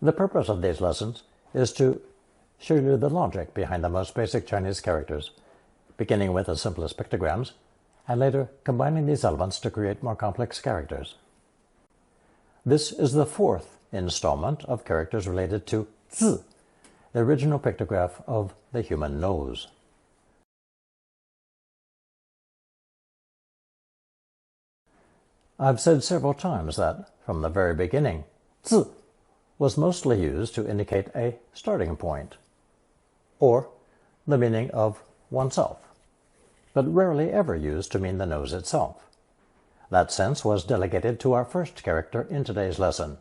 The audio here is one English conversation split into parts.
The purpose of these lessons is to show you the logic behind the most basic Chinese characters, beginning with the simplest pictograms, and later combining these elements to create more complex characters. This is the fourth installment of characters related to 字, the original pictograph of the human nose. I've said several times that, from the very beginning, 字 was mostly used to indicate a starting point, or the meaning of oneself, but rarely ever used to mean the nose itself. That sense was delegated to our first character in today's lesson,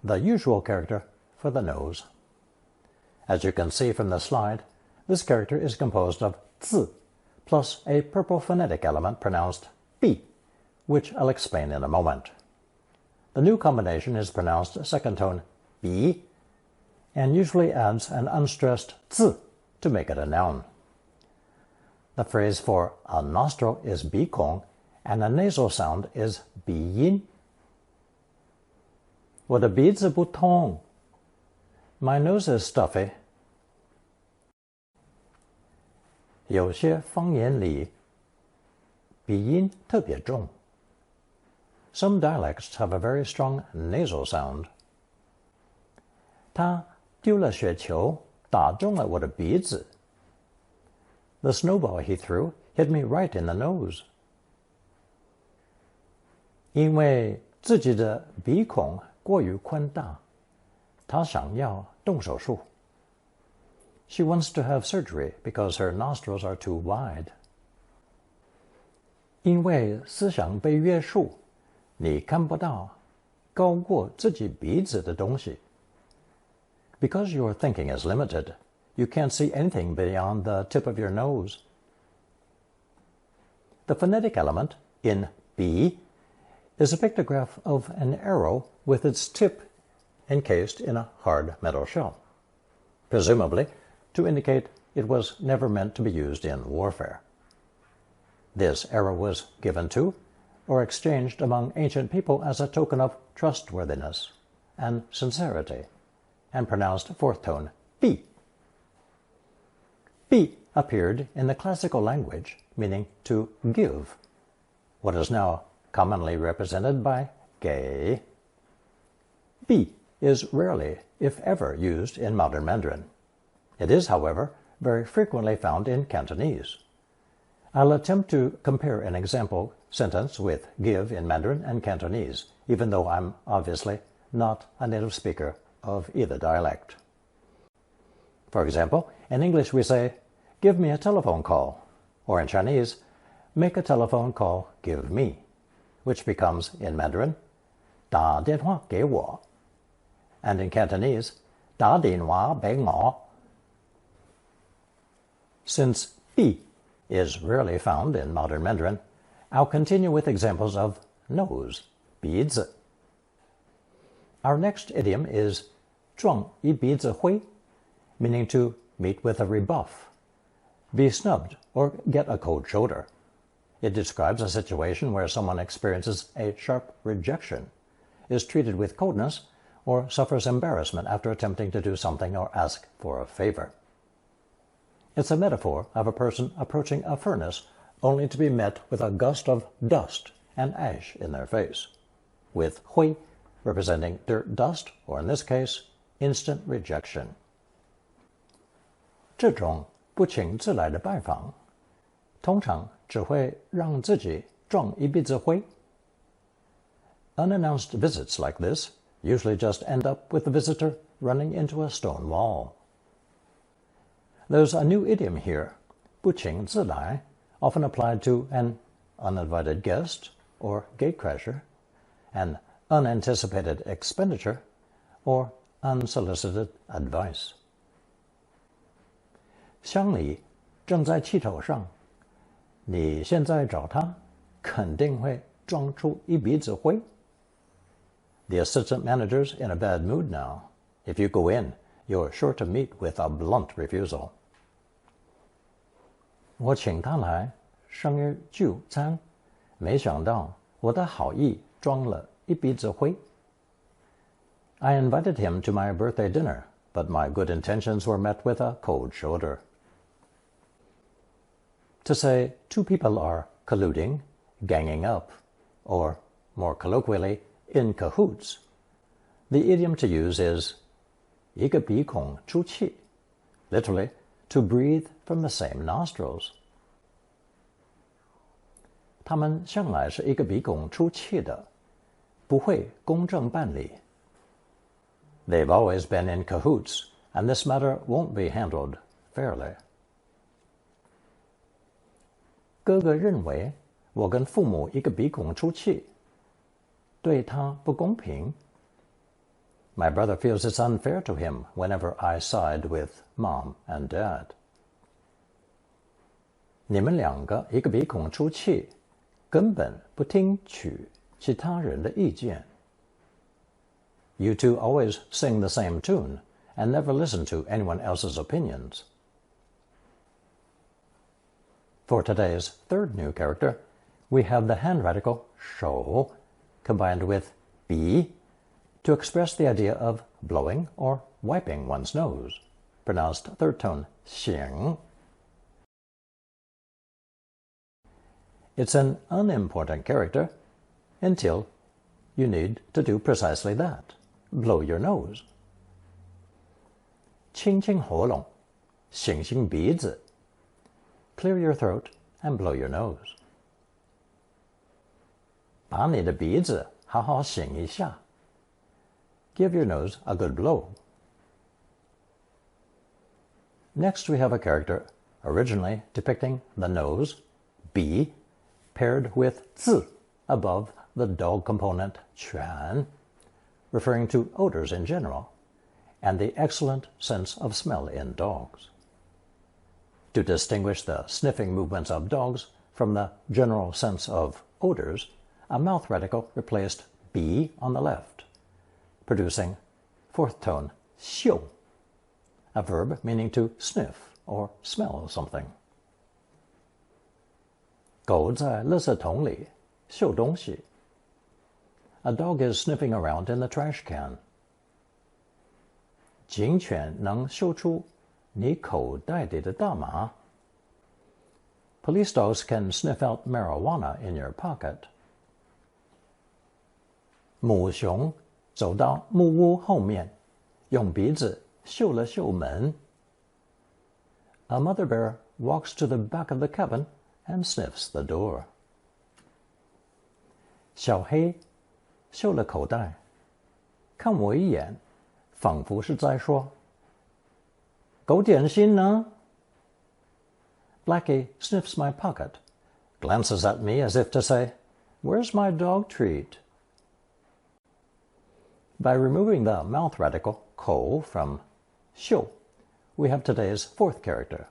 the usual character for the nose. As you can see from the slide, this character is composed of 字 plus a purple phonetic element pronounced 闭, which I'll explain in a moment. The new combination is pronounced second tone 鼻 and usually adds an unstressed 字 to make it a noun. The phrase for a nostril is 鼻孔 and a nasal sound is 鼻音. 我的鼻子不通. My nose is stuffy. 有些方言里鼻音特别重. Some dialects have a very strong nasal sound. 他丢了雪球，打中了我的鼻子. The snowball he threw hit me right in the nose. 因为自己的鼻孔过于宽大，他想要动手术. She wants to have surgery because her nostrils are too wide. 因为思想被约束，你看不到高过自己鼻子的东西. Because your thinking is limited, you can't see anything beyond the tip of your nose. The phonetic element in 鼻 is a pictograph of an arrow with its tip encased in a hard metal shell, presumably to indicate it was never meant to be used in warfare. This arrow was given to or exchanged among ancient people as a token of trustworthiness and sincerity, and pronounced fourth tone 闭. 闭 appeared in the classical language, meaning to give, what is now commonly represented by 给. 闭 is rarely, if ever, used in modern Mandarin. It is, however, very frequently found in Cantonese. I'll attempt to compare an example sentence with give in Mandarin and Cantonese, even though I'm obviously not a native speaker of either dialect. For example, in English we say, give me a telephone call, or in Chinese, make a telephone call, give me, which becomes, in Mandarin, 打电话给我, and in Cantonese, 打电话俾我. Since 闭 is rarely found in modern Mandarin, I'll continue with examples of nose, 鼻子. Our next idiom is 撞一鼻子灰, meaning to meet with a rebuff, be snubbed, or get a cold shoulder. It describes a situation where someone experiences a sharp rejection, is treated with coldness, or suffers embarrassment after attempting to do something or ask for a favor. It's a metaphor of a person approaching a furnace only to be met with a gust of dust and ash in their face, with 灰 representing dirt dust, or in this case, instant rejection. 这种不请自来的拜访，通常只会让自己撞一鼻子灰. Unannounced visits like this usually just end up with the visitor running into a stone wall. There's a new idiom here, 不请自来, often applied to an uninvited guest or gatecrasher, an unanticipated expenditure, or unsolicited advice. 乡里正在气头上，你现在找他，肯定会撞出一鼻子灰. The assistant manager's in a bad mood now. If you go in, you're sure to meet with a blunt refusal. 我请他来生日聚餐，没想到我的好意撞了一鼻子灰. I invited him to my birthday dinner, but my good intentions were met with a cold shoulder. To say two people are colluding, ganging up, or, more colloquially, in cahoots, the idiom to use is 一个鼻孔出气, literally, to breathe from the same nostrils. 他们向来是一个鼻孔出气的，不会公正办理。They've always been in cahoots, and this matter won't be handled fairly. 哥哥认为我跟父母一个鼻孔出气，对他不公平。My brother feels it's unfair to him whenever I side with mom and dad. 你们两个一个鼻孔出气，根本不听取其他人的意见。You two always sing the same tune and never listen to anyone else's opinions. For today's third new character, we have the hand radical chòu combined with bi to express the idea of blowing or wiping one's nose, pronounced third tone xing. It's an unimportant character until you need to do precisely that. Blow your nose. 清清喉咙，醒醒鼻子。Clear your throat and blow your nose. 把你的鼻子好好醒一下。Give your nose a good blow. Next we have a character originally depicting the nose, bi, paired with 自 above the dog component quan, referring to odors in general, and the excellent sense of smell in dogs. To distinguish the sniffing movements of dogs from the general sense of odors, a mouth radical replaced bi on the left, producing fourth tone xiu, a verb meaning to sniff or smell something. 狗在垃圾桶里嗅东西。A dog is sniffing around in the trash can. 警犬能嗅出你口袋里的大麻。Police dogs can sniff out marijuana in your pocket. 母熊走到木屋后面，用鼻子嗅了嗅门。A mother bear walks to the back of the cabin and sniffs the door. 小黑嗅了口袋，看我一眼，仿佛是在说：“狗点心呢？” Blackie sniffs my pocket, glances at me as if to say, "Where's my dog treat?" By removing the mouth radical ko from xiu, we have today's fourth character,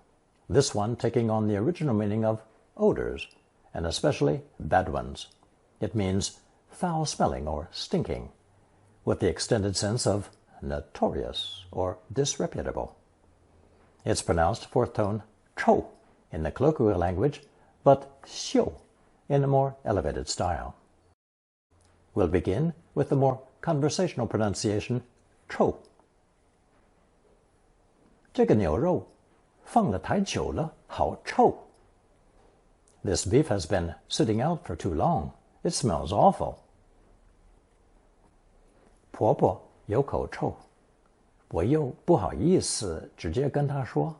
this one taking on the original meaning of odors, and especially bad ones. It means foul-smelling or stinking, with the extended sense of notorious or disreputable. It's pronounced fourth tone chòu in the colloquial language, but xiu in a more elevated style. We'll begin with the more conversational pronunciation chòu. 这个牛肉放了太久了，好臭。This beef has been sitting out for too long. It smells awful. 婆婆有口臭，我又不好意思直接跟她说。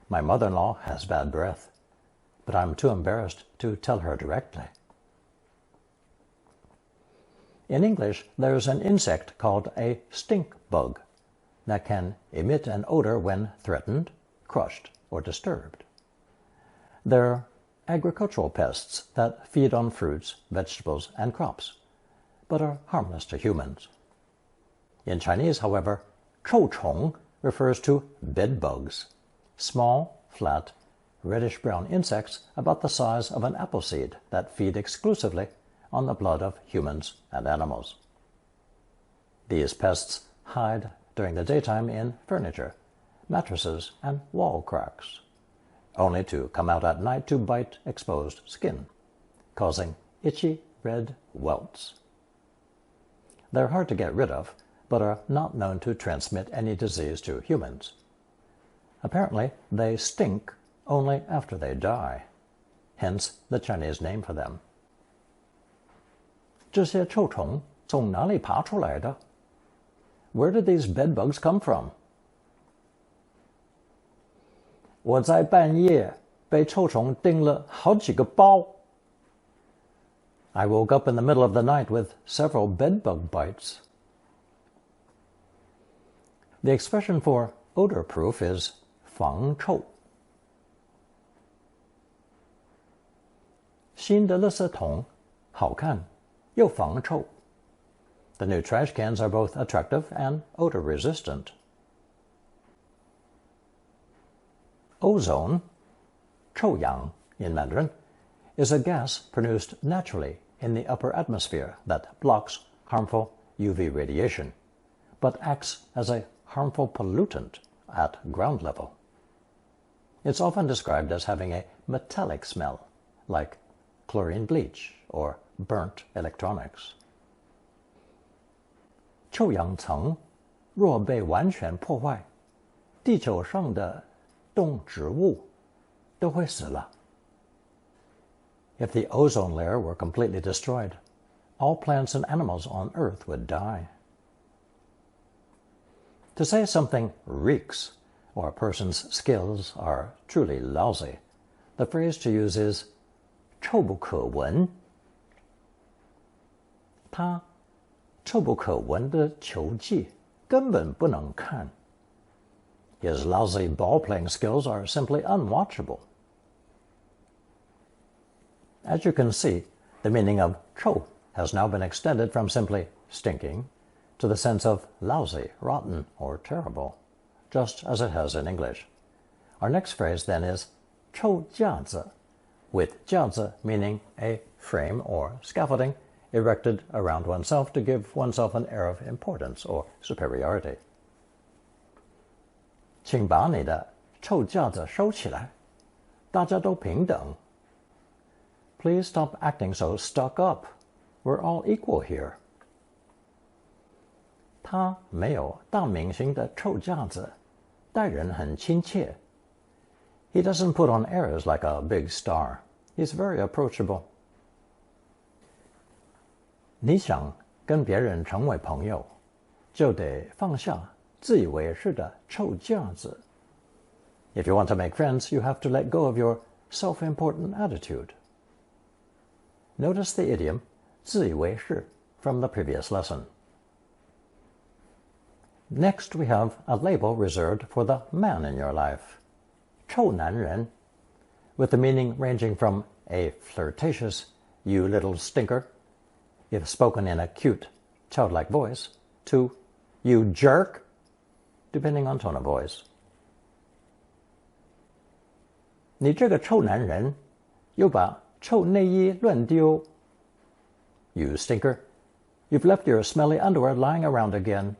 My mother-in-law has bad breath, but I'm too embarrassed to tell her directly. In English, there's an insect called a stink bug that can emit an odor when threatened, crushed, or disturbed. They're agricultural pests that feed on fruits, vegetables, and crops, but are harmless to humans. In Chinese, however, chòu refers to bed bugs, small, flat, reddish-brown insects about the size of an apple seed that feed exclusively on the blood of humans and animals. These pests hide during the daytime in furniture, mattresses, and wall cracks, only to come out at night to bite exposed skin, causing itchy red welts. They're hard to get rid of, but are not known to transmit any disease to humans. Apparently, they stink only after they die, hence the Chinese name for them. 这些臭虫从哪里爬出来的? Where did these bedbugs come from? 我在半夜被臭虫叮了好几个包. I woke up in the middle of the night with several bedbug bites. The expression for odor proof is 防臭. 新的垃圾桶好看又防臭. The new trash cans are both attractive and odor resistant. Ozone, 臭氧 in Mandarin, is a gas produced naturally in the upper atmosphere that blocks harmful UV radiation, but acts as a harmful pollutant at ground level. It's often described as having a metallic smell, like chlorine bleach or burnt electronics. 臭氧层若被完全破坏，地球上的动植物都会死了。If the ozone layer were completely destroyed, all plants and animals on Earth would die. To say something reeks, or a person's skills are truly lousy, the phrase to use is 臭不可闻. 他臭不可闻的球技根本不能看. His lousy ball-playing skills are simply unwatchable. As you can see, the meaning of 臭 has now been extended from simply stinking to the sense of lousy, rotten, or terrible, just as it has in English. Our next phrase then is 臭架子, with 架子meaning a frame or scaffolding erected around oneself to give oneself an air of importance or superiority. 请把你的臭架子收起来，大家都平等. Please stop acting so stuck up. We're all equal here. 他没有大明星的臭架子，待人很亲切. He doesn't put on airs like a big star. He's very approachable. 你想跟别人成为朋友，就得放下自以为是的臭架子. If you want to make friends, you have to let go of your self-important attitude. Notice the idiom 自以为是 from the previous lesson. Next, we have a label reserved for the man in your life, 臭男人, with the meaning ranging from a flirtatious, you little stinker, if spoken in a cute, childlike voice, to you jerk, depending on tone of voice. 你这个臭男人，又把臭内衣乱丢. You stinker, you've left your smelly underwear lying around again.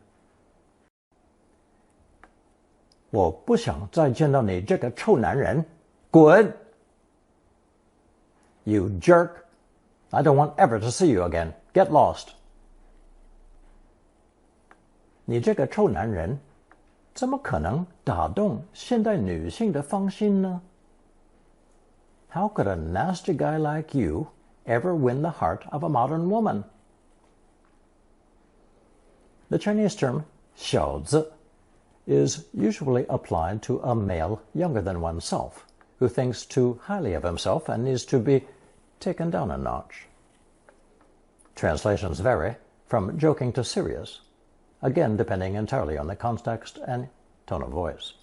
我不想再见到你这个臭男人，滚! You jerk, I don't want ever to see you again. Get lost. 你这个臭男人，怎么可能打动现代女性的芳心呢? How could a nasty guy like you ever win the heart of a modern woman? The Chinese term 小子 is usually applied to a male younger than oneself, who thinks too highly of himself and needs to be taken down a notch. Translations vary from joking to serious, again depending entirely on the context and tone of voice.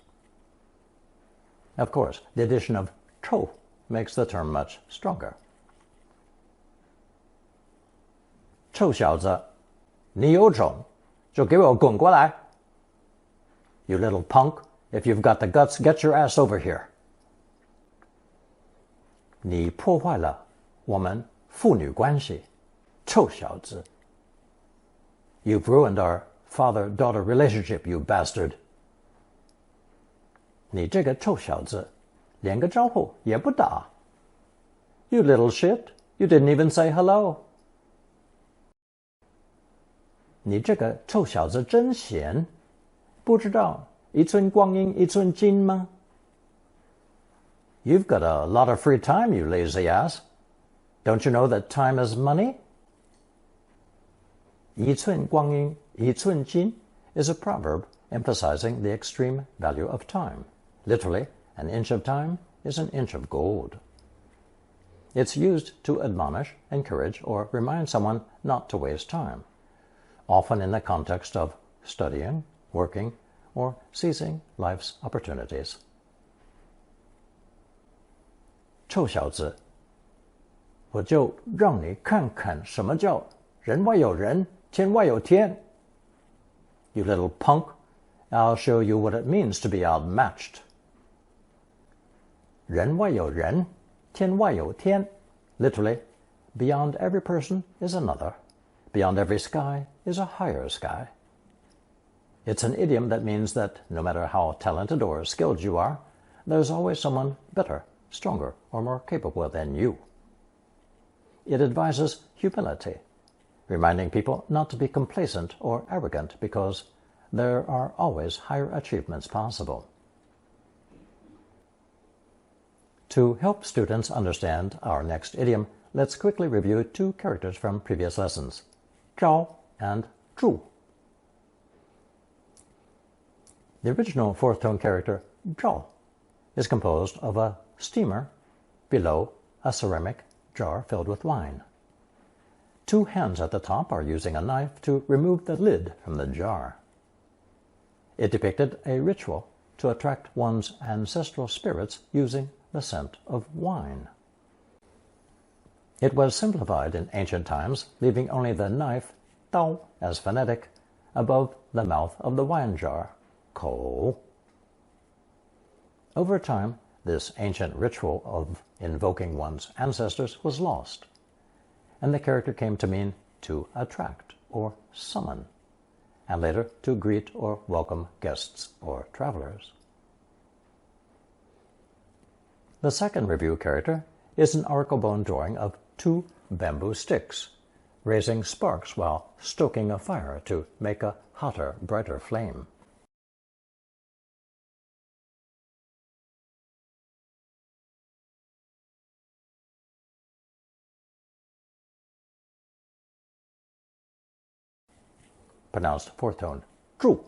Of course, the addition of 臭 makes the term much stronger. 臭小子，你有种就给我滚过来. You little punk, if you've got the guts, get your ass over here. 你破坏了我们父女关系，臭小子. You've ruined our father-daughter relationship, you bastard. 你这个臭小子，连个招呼也不打. You little shit, you didn't even say hello. 你这个臭小子真闲，不知道一寸光阴一寸金吗？ You've got a lot of free time, you lazy ass. Don't you know that time is money? 一寸光阴一寸金 is a proverb emphasizing the extreme value of time. Literally, an inch of time is an inch of gold. It's used to admonish, encourage, or remind someone not to waste time, often in the context of studying, working, or seizing life's opportunities. 臭小子，我就让你看看什么叫人外有人，天外有天。You little punk, I'll show you what it means to be outmatched. 人外有人，天外有天。Literally, beyond every person is another. Beyond every sky is a higher sky. It's an idiom that means that no matter how talented or skilled you are, there's always someone better, stronger, or more capable than you. It advises humility, reminding people not to be complacent or arrogant because there are always higher achievements possible. To help students understand our next idiom, let's quickly review two characters from previous lessons, chòu and zhu. The original fourth tone character, chòu, is composed of a steamer below a ceramic jar filled with wine. Two hands at the top are using a knife to remove the lid from the jar. It depicted a ritual to attract one's ancestral spirits using the scent of wine. It was simplified in ancient times, leaving only the knife, dao, as phonetic, above the mouth of the wine jar, chòu. Over time, this ancient ritual of invoking one's ancestors was lost, and the character came to mean to attract or summon, and later to greet or welcome guests or travelers. The second review character is an oracle bone drawing of two bamboo sticks, raising sparks while stoking a fire to make a hotter, brighter flame. Pronounced fourth tone, zhu.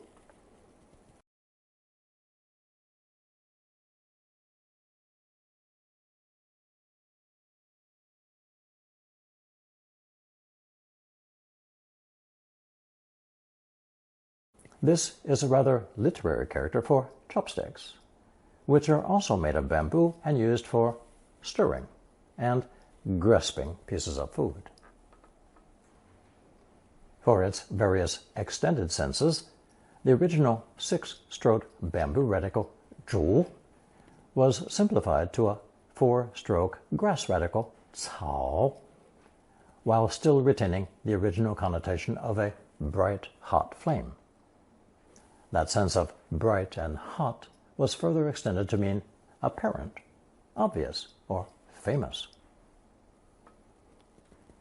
This is a rather literary character for chopsticks, which are also made of bamboo and used for stirring and grasping pieces of food. For its various extended senses, the original six-stroke bamboo radical, zhu, was simplified to a four-stroke grass radical, còu, while still retaining the original connotation of a bright, hot flame. That sense of bright and hot was further extended to mean apparent, obvious, or famous.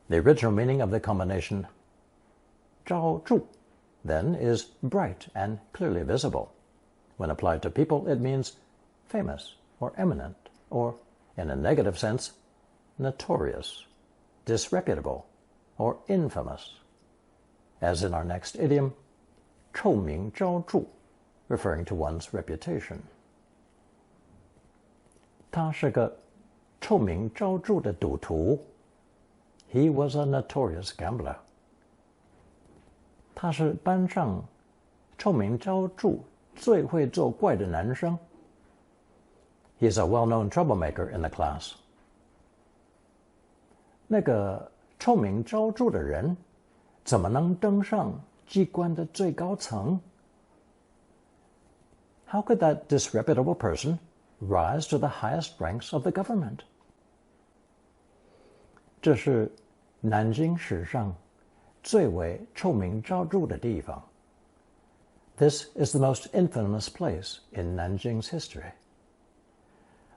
The original meaning of the combination zhao zhu, then, is bright and clearly visible. When applied to people, it means famous or eminent, or, in a negative sense, notorious, disreputable, or infamous, as in our next idiom, chòu ming昭著, referring to one's reputation. 他是个臭名昭著的赌徒. He was a notorious gambler. 他是班上臭名昭著最会作怪的男生. He is a well-known troublemaker in the class. 那个臭名昭著的人怎么能登上机关的最高层? How could that disreputable person rise to the highest ranks of the government? 这是南京史上最为臭名昭著的地方. This is the most infamous place in Nanjing's history.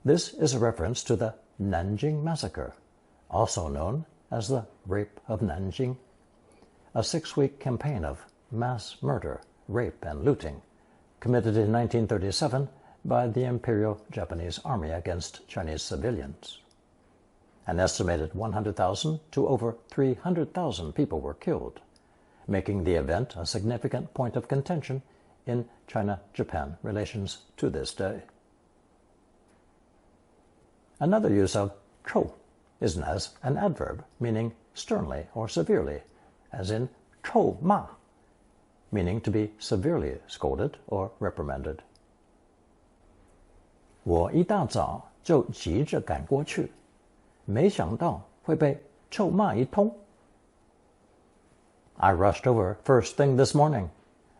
This is a reference to the Nanjing Massacre, also known as the Rape of Nanjing, a 6-week campaign of mass murder, rape, and looting committed in 1937 by the Imperial Japanese Army against Chinese civilians. An estimated 100,000 to over 300,000 people were killed, making the event a significant point of contention in China-Japan relations to this day. Another use of chòu is as an adverb meaning sternly or severely, as in chòu ma, meaning to be severely scolded or reprimanded. 我一大早就急着赶过去，没想到会被臭骂一通。I rushed over first thing this morning,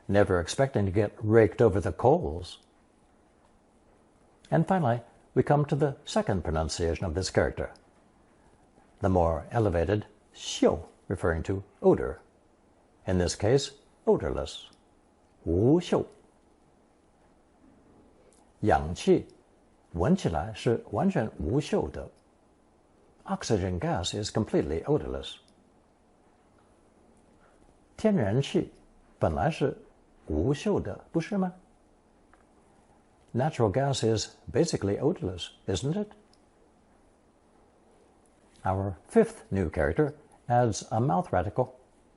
never expecting to get raked over the coals. And finally, we come to the second pronunciation of this character, the more elevated 嗅, referring to odor. In this case, odorless, 无嗅。氧气闻起来是完全无嗅的。Oxygen gas is completely odorless. 天然气本来是无嗅的，不是吗？ Natural gas is basically odorless, isn't it? Our fifth new character adds a mouth radical,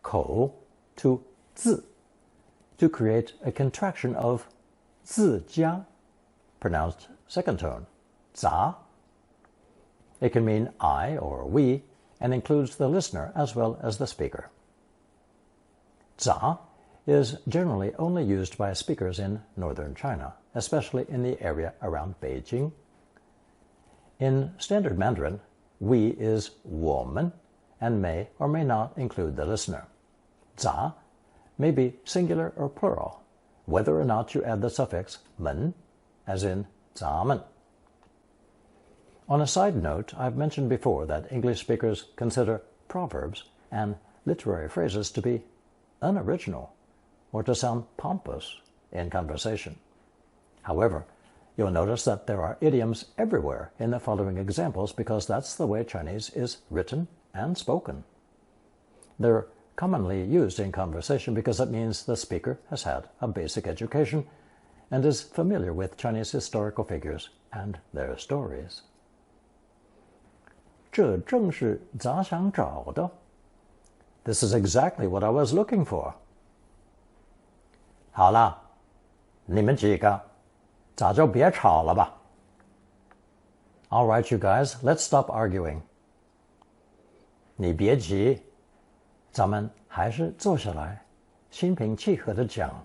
chòu, to 自 to create a contraction of 自家, pronounced second tone, 杂. It can mean I or we and includes the listener as well as the speaker. 杂 is generally only used by speakers in northern China, especially in the area around Beijing. In standard Mandarin, we is 我们 and may or may not include the listener. 杂 may be singular or plural, whether or not you add the suffix 们, as in 咱们. On a side note, I've mentioned before that English speakers consider proverbs and literary phrases to be unoriginal or to sound pompous in conversation. However, you'll notice that there are idioms everywhere in the following examples because that's the way Chinese is written and spoken. They're commonly used in conversation because it means the speaker has had a basic education and is familiar with Chinese historical figures and their stories. 这正是咱想找的. This is exactly what I was looking for. 好了，你们几个早就别吵了吧。All right, you guys, let's stop arguing. 你别急，咱们还是坐下来，心平气和地讲。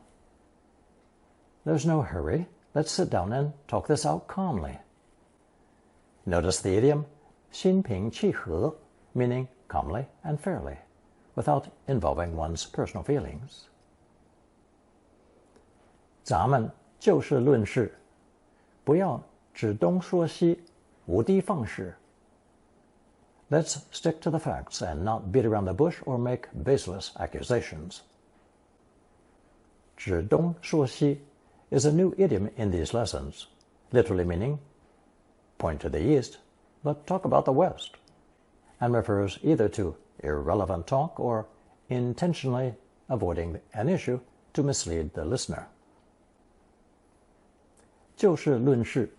There's no hurry. Let's sit down and talk this out calmly. Notice the idiom 心平气和, meaning calmly and fairly, without involving one's personal feelings. 咱们就事论事，不要指东说西，无的放矢。Let's stick to the facts and not beat around the bush or make baseless accusations. 指东说西 is a new idiom in these lessons, literally meaning point to the east, but talk about the west, and refers either to irrelevant talk or intentionally avoiding an issue to mislead the listener. 就事论事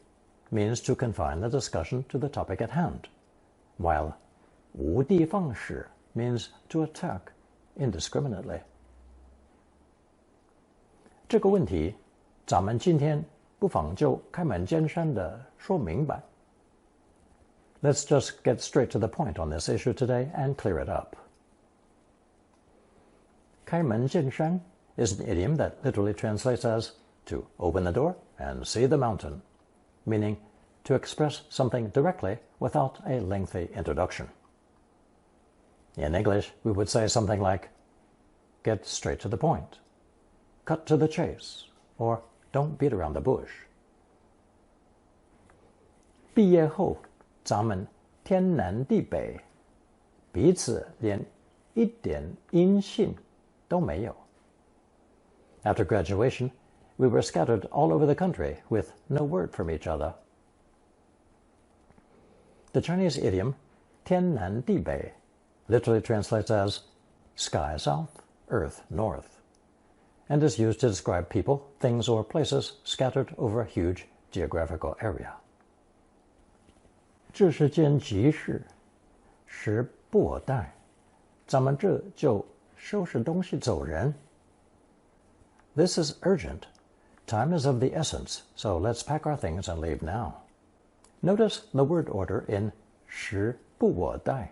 means to confine the discussion to the topic at hand, while 无的放矢 means to attack indiscriminately. 这个问题，咱们今天不妨就开门见山地说明白。Let's just get straight to the point on this issue today and clear it up. 开门见山 is an idiom that literally translates as to open the door and see the mountain, meaning to express something directly without a lengthy introduction. In English, we would say something like, get straight to the point, cut to the chase, or don't beat around the bush. 毕业后，咱们天南地北，彼此连一点音信都没有。After graduation, we were scattered all over the country with no word from each other. The Chinese idiom 天南地北 literally translates as sky south, earth north, and is used to describe people, things, or places scattered over a huge geographical area. 这是件急事，时不我待，咱们这就收拾东西走人。This is urgent. Time is of the essence, so let's pack our things and leave now. Notice the word order in 时不我待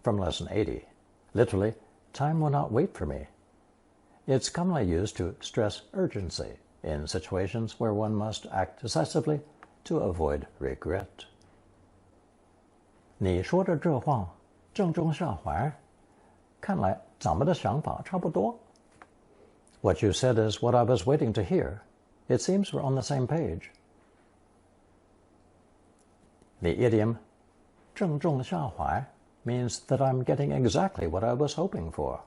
from lesson 80. Literally, time will not wait for me. It's commonly used to stress urgency in situations where one must act decisively to avoid regret. 你说的这话正中下怀，看来咱们的想法差不多。What you said is what I was waiting to hear. It seems we're on the same page. The idiom 正中下怀 means that I'm getting exactly what I was hoping for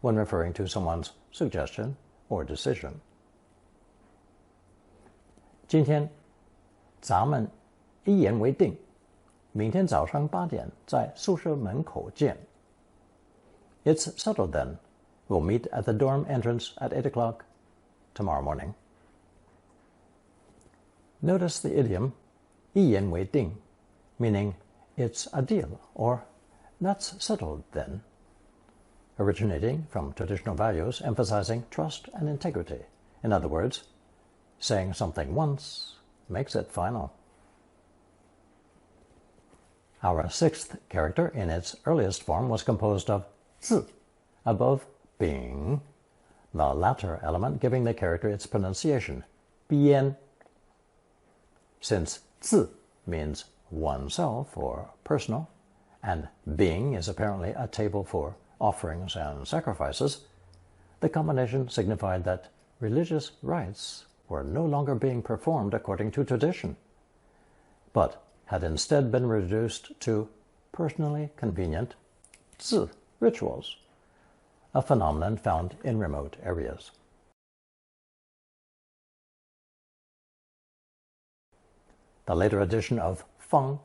when referring to someone's suggestion or decision. 今天咱们一言为定，明天早上8点在宿舍门口见。It's settled then. We'll meet at the dorm entrance at 8 o'clock tomorrow morning. Notice the idiom 一言为定, meaning it's a deal or that's settled then, originating from traditional values emphasizing trust and integrity. In other words, saying something once makes it final. Our sixth character in its earliest form was composed of 自 above being, the latter element giving the character its pronunciation, bian. Since 自 means oneself or personal, and being is apparently a table for offerings and sacrifices, the combination signified that religious rites were no longer being performed according to tradition, but had instead been reduced to personally convenient 自 rituals, a phenomenon found in remote areas. The later addition of feng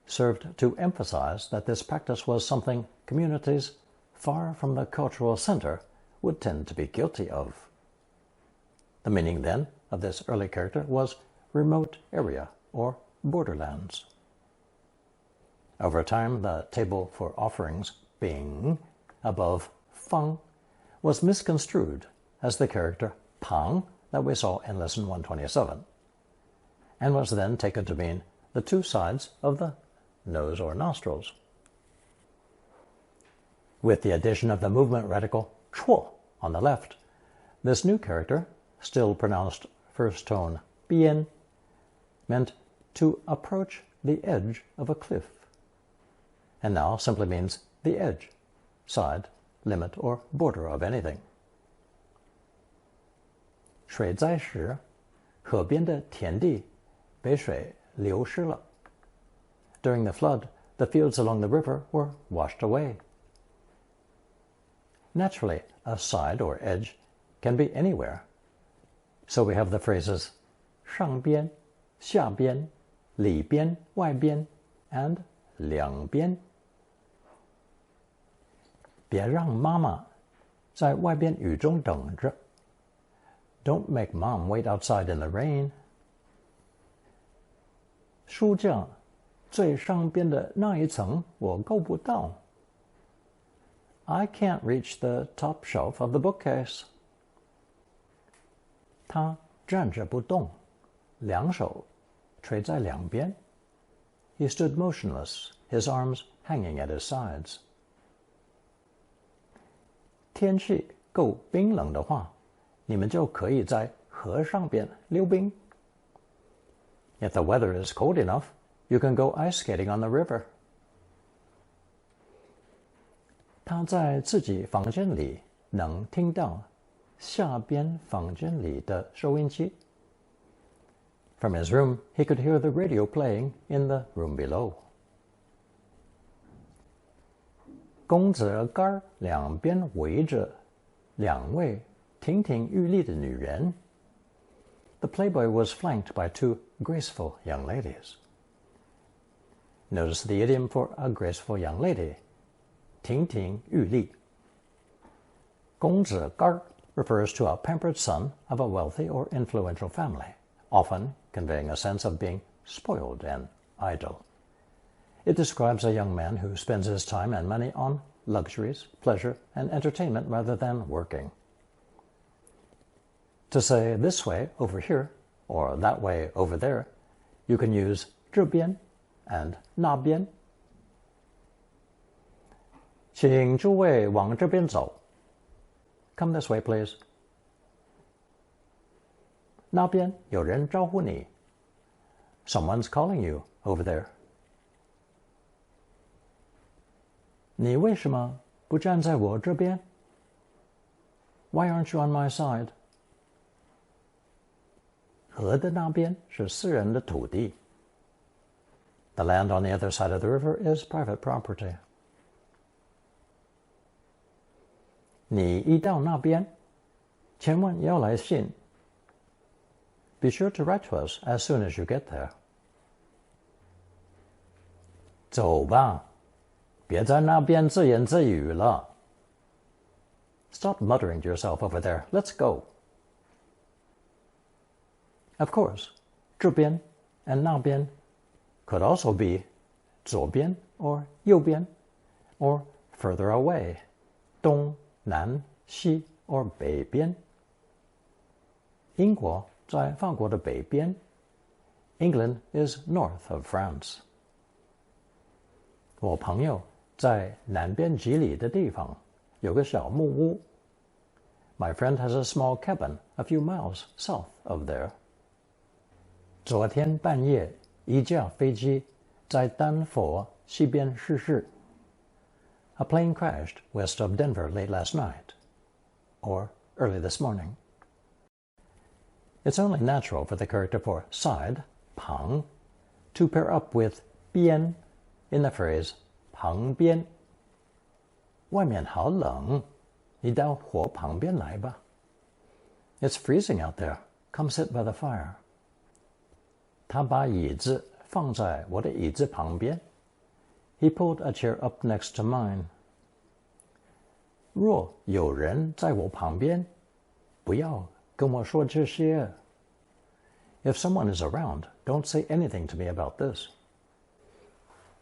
served to emphasize that this practice was something communities far from the cultural center would tend to be guilty of. The meaning, then, of this early character was remote area or borderlands. Over time, the table for offerings, bing, above feng, was misconstrued as the character pang that we saw in lesson 127, and was then taken to mean the two sides of the nose or nostrils. With the addition of the movement radical chòu on the left, this new character, still pronounced first tone bian, meant to approach the edge of a cliff, and now simply means the edge, side, limit, or border of anything. 水灾时，河边的田地被水流失了。During the flood, the fields along the river were washed away. Naturally, a side or edge can be anywhere. So we have the phrases 上边, 下边, 里边, 外边, and 两边。别让妈妈在外边雨中等着。Don't make mom wait outside in the rain. 书架最上边的那一层我够不到。I can't reach the top shelf of the bookcase. 他站着不动，两手垂在两边。He stood motionless, his arms hanging at his sides. 天气够冰冷的话，你们就可以在河上边溜冰。If the weather is cold enough, you can go ice skating on the river. 他在自己房间里能听到下边房间里的收音机。From his room, he could hear the radio playing in the room below. 公子杆两边围着两位亭亭玉立的女人。The playboy was flanked by two graceful young ladies. Notice the idiom for a graceful young lady. 亭亭玉立。公子杆 refers to a pampered son of a wealthy or influential family, often conveying a sense of being spoiled and idle. It describes a young man who spends his time and money on luxuries, pleasure, and entertainment rather than working. To say this way over here, or that way over there, you can use 这边 and 那边。请诸位往这边走。Come this way, please. 那边有人招呼你。Someone's calling you over there. 你为什么不站在我这边？ Why aren't you on my side? 河的那边是私人的土地。The land on the other side of the river is private property. 你一到那边，千万要来信。Be sure to write to us as soon as you get there. 走吧，别在那边自言自语了。Stop muttering to yourself over there. Let's go. Of course, 这边 and 那边 could also be 左边 or 右边 or further away, 东南西 or 北边。英国在法国的北边。England is north of France. 我朋友在南边几里的地方有个小木屋。My friend has a small cabin a few miles south of there. 昨天半夜一架飞机在丹佛西边失事。A plane crashed west of Denver late last night, or early this morning. It's only natural for the character for side, 旁, to pair up with 边 in the phrase 旁边。外面好冷，你到火旁边来吧。It's freezing out there. Come sit by the fire. 他把椅子放在我的椅子旁边。He pulled a chair up next to mine. 若有人在我旁边，不要跟我说这些。If someone is around, don't say anything to me about this.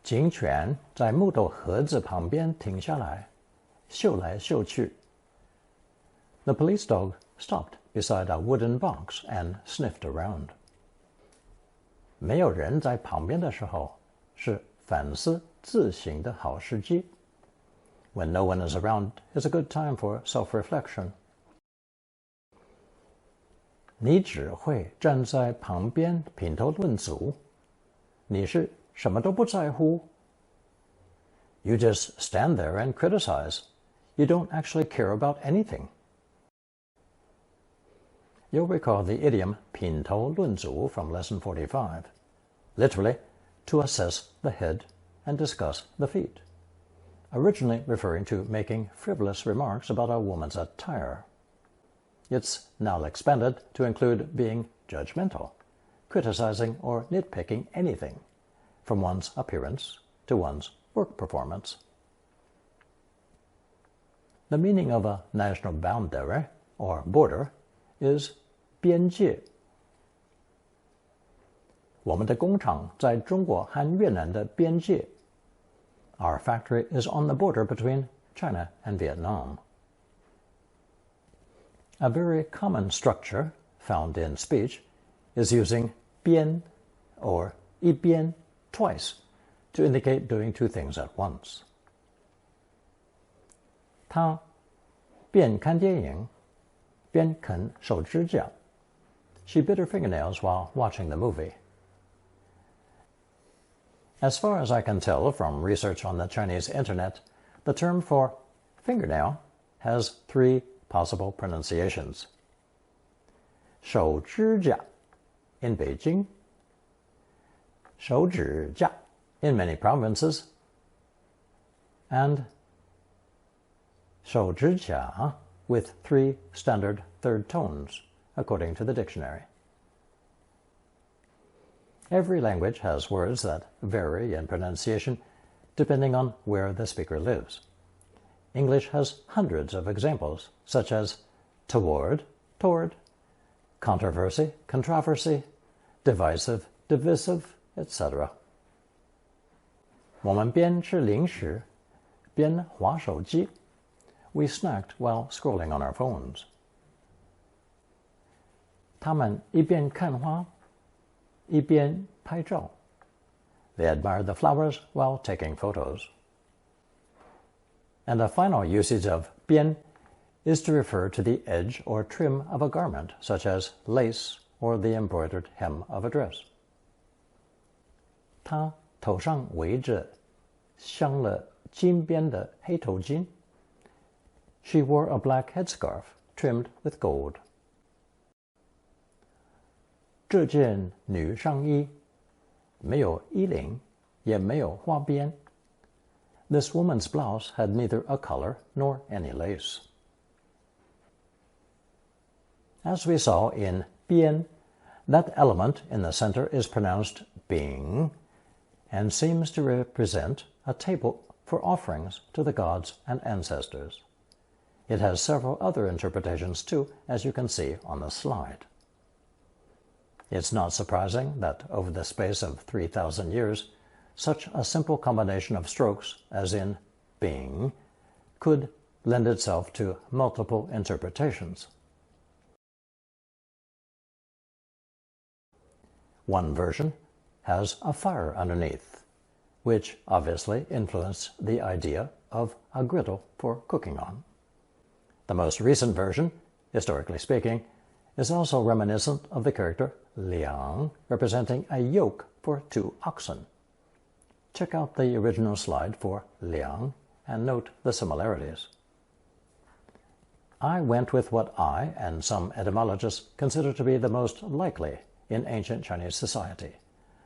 警犬在木头盒子旁边停下来，嗅来嗅去。The police dog stopped beside a wooden box and sniffed around. 没有人在旁边的时候，是反思自省的好时机。When no one is around, is a good time for self-reflection. 你只会站在旁边品头论足，你是什么都不在乎。You just stand there and criticize. You don't actually care about anything. You'll recall the idiom 品头论足 from lesson 45, literally, to assess the head and discuss the feet, originally referring to making frivolous remarks about a woman's attire. It's now expanded to include being judgmental, criticizing or nitpicking anything, from one's appearance to one's work performance. The meaning of a national boundary, or border, is 边界。我们的工厂在中国和越南的边界。Our factory is on the border between China and Vietnam. A very common structure found in speech is using 边 or 一边 twice to indicate doing two things at once. 他边看电影边啃手指甲。She bit her fingernails while watching the movie. As far as I can tell from research on the Chinese internet, the term for fingernail has three possible pronunciations. 手指甲 in Beijing, 手指甲 in many provinces, and 手指甲 with three standard third tones, according to the dictionary. Every language has words that vary in pronunciation depending on where the speaker lives. English has hundreds of examples, such as toward, toward, controversy, controversy, divisive, divisive, etc. 我们边吃零食边滑手机 We snacked while scrolling on our phones. 他们一边看花一边拍照 They admired the flowers while taking photos. And the final usage of 边 is to refer to the edge or trim of a garment, such as lace or the embroidered hem of a dress. 她头上围着镶了金边的黑头巾 She wore a black headscarf trimmed with gold. 这件女上衣没有衣领也没有花边 This woman's blouse had neither a collar nor any lace. As we saw in 边, that element in the center is pronounced bing and seems to represent a table for offerings to the gods and ancestors. It has several other interpretations too, as you can see on the slide. It's not surprising that over the space of 3,000 years, such a simple combination of strokes as in bing could lend itself to multiple interpretations. One version has a fire underneath, which obviously influenced the idea of a griddle for cooking on. The most recent version, historically speaking, is also reminiscent of the character liang, representing a yoke for 2 oxen. Check out the original slide for liang and note the similarities. I went with what I and some etymologists consider to be the most likely in ancient Chinese society,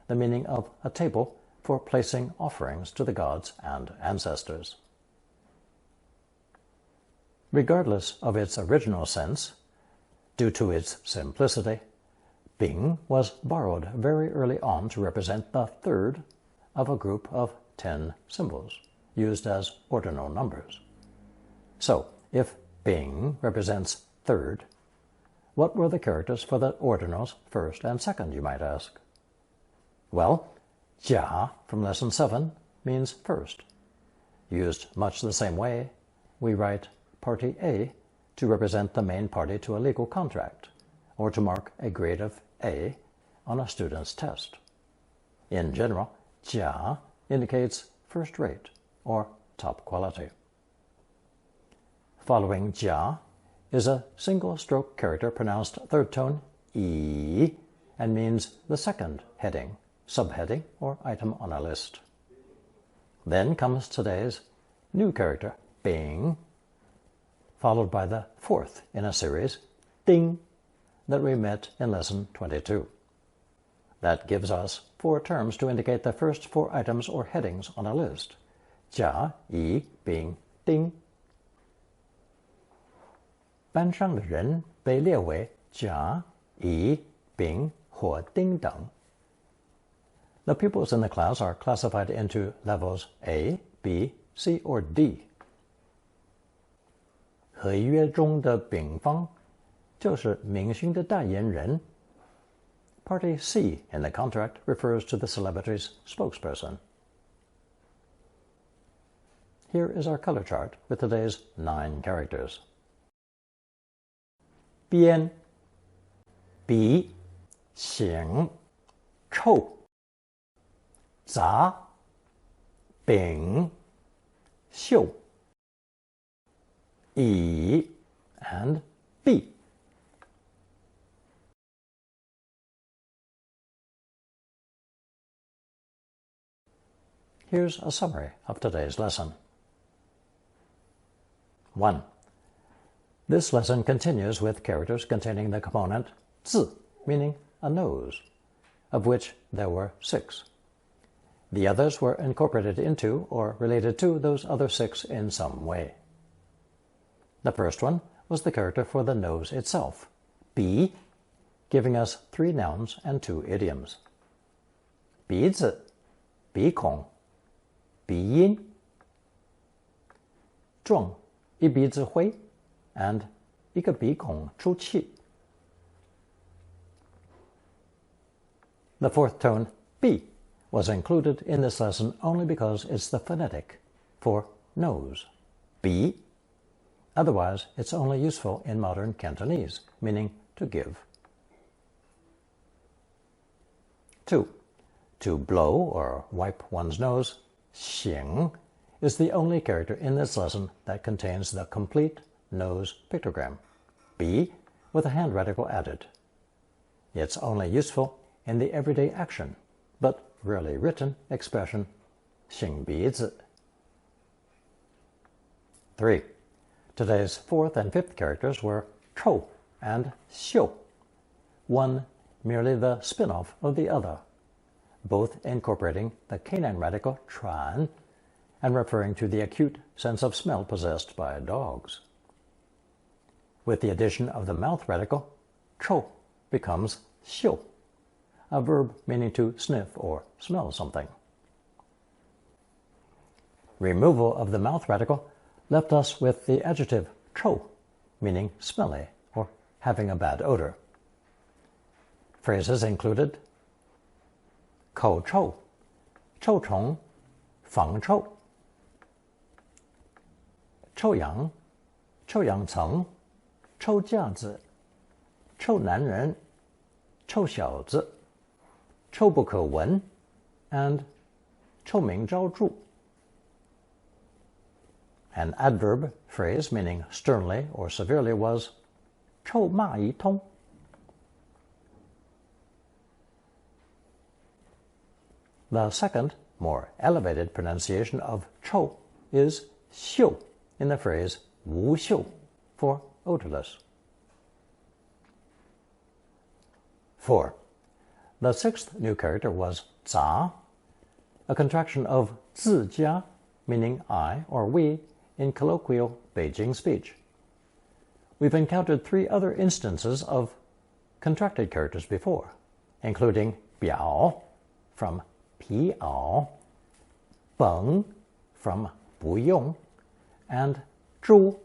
the meaning of a table for placing offerings to the gods and ancestors. Regardless of its original sense, due to its simplicity, bing was borrowed very early on to represent the third of a group of 10 symbols, used as ordinal numbers. So, if bing represents third, what were the characters for the ordinals first and second, you might ask? Well, jia from lesson 7 means first. Used much the same way, we write party A to represent the main party to a legal contract, or to mark a grade of A on a student's test. In general, jia indicates first rate or top quality. Following jia is a single stroke character pronounced third tone yi and means the second heading, subheading, or item on a list. Then comes today's new character, bing, followed by the fourth in a series, ding, that we met in lesson 22. That gives us 4 terms to indicate the first 4 items or headings on a list, jia, yi, bing, ding. 班上的人被列为甲、乙、丙或丁等。The pupils in the class are classified into levels A, B, C, or D. 合约中的丙方就是明星的代言人。Party C in the contract refers to the celebrity's spokesperson. Here is our color chart with today's 9 characters. 边、鼻、形、臭、杂、丙、秀、乙 and B. Here's a summary of today's lesson. 1. This lesson continues with characters containing the component 自, meaning a nose, of which there were 6. The others were incorporated into or related to those other 6 in some way. The first one was the character for the nose itself, 鼻, giving us 3 nouns and 2 idioms. 鼻子、鼻孔、鼻音。撞一鼻子灰 and 一个鼻孔出气. The fourth tone, B, was included in this lesson only because it's the phonetic for nose, B. Otherwise, it's only useful in modern Cantonese, meaning to give. 2. To blow or wipe one's nose, 擤, is the only character in this lesson that contains the complete nose pictogram, B, with a hand radical added. It's only useful in the everyday action, but rarely written expression, 擤鼻子. 3. Today's fourth and fifth characters were chòu and xiu, one merely the spin-off of the other, both incorporating the canine radical 传 and referring to the acute sense of smell possessed by dogs. With the addition of the mouth radical, chòu becomes xiu, a verb meaning to sniff or smell something. Removal of the mouth radical left us with the adjective chòu, meaning smelly or having a bad odor. Phrases included 口臭, 臭虫, 防臭, 臭氧, 臭氧层, 臭架子, 臭男人, 臭小子, 臭不可闻, and 臭名昭著. An adverb phrase meaning sternly or severely was 臭骂一通. The second, more elevated pronunciation of chòu is xiu in the phrase 无嗅 for odorless. 4. The sixth new character was 杂, a contraction of 自家, meaning I or we, in colloquial Beijing speech. We've encountered 3 other instances of contracted characters before, including 表 from 皮袄, 本 from 不用, and 猪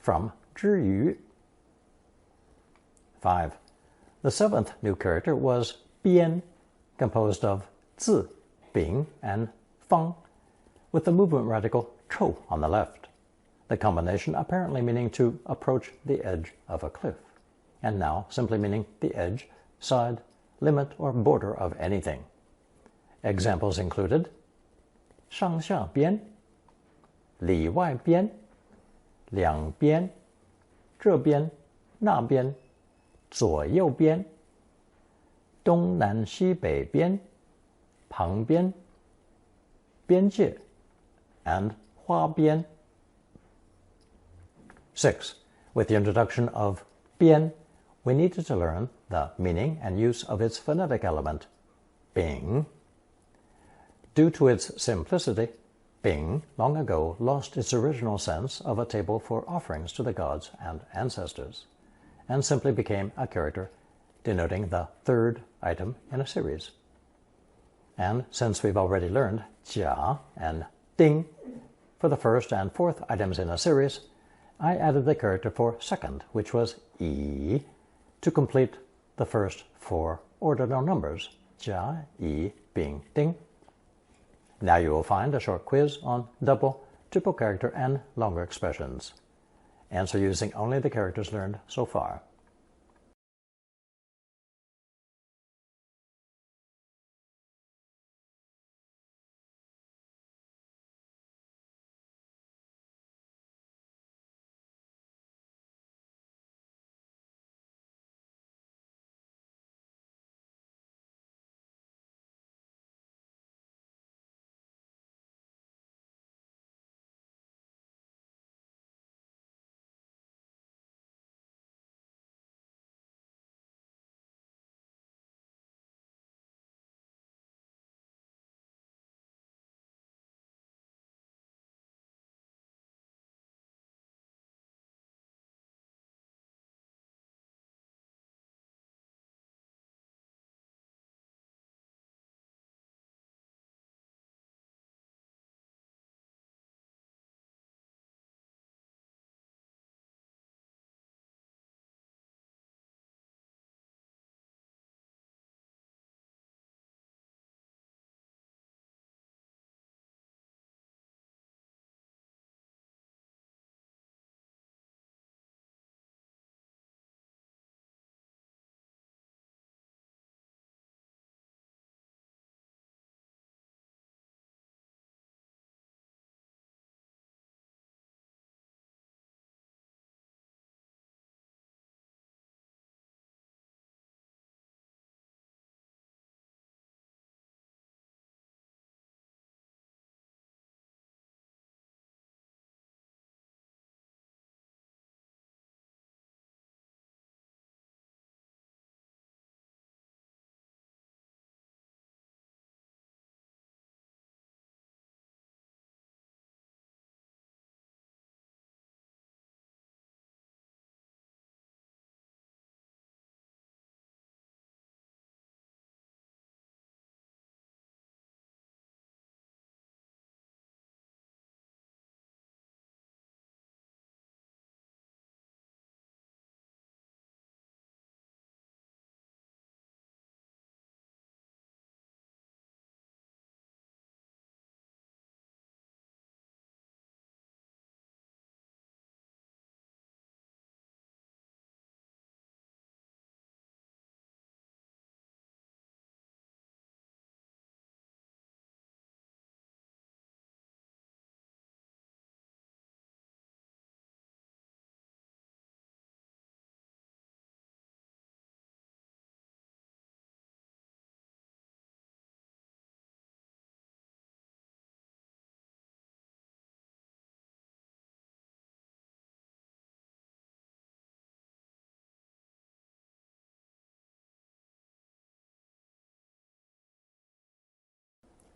from 之于. 5. The seventh new character was 边, composed of 自, bing, and 方, with the movement radical 臭 on the left, the combination apparently meaning to approach the edge of a cliff, and now simply meaning the edge, side, limit, or border of anything. Examples included 上下边, 里外边, 两边, 这边, 那边, 左右边, 东南西北边, 旁边, 边界, and 花边. 6. With the introduction of 边, we needed to learn the meaning and use of its phonetic element, bing. Due to its simplicity, bing long ago lost its original sense of a table for offerings to the gods and ancestors, and simply became a character denoting the third item in a series. And since we've already learned 家 and 丁 for the first and fourth items in a series, I added the character for second, which was 乙, to complete the first 4 ordinal numbers, 甲, 乙, 丙, 丁. Now you will find a short quiz on double, triple character, and longer expressions. Answer using only the characters learned so far.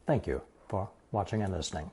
Thank you for watching and listening.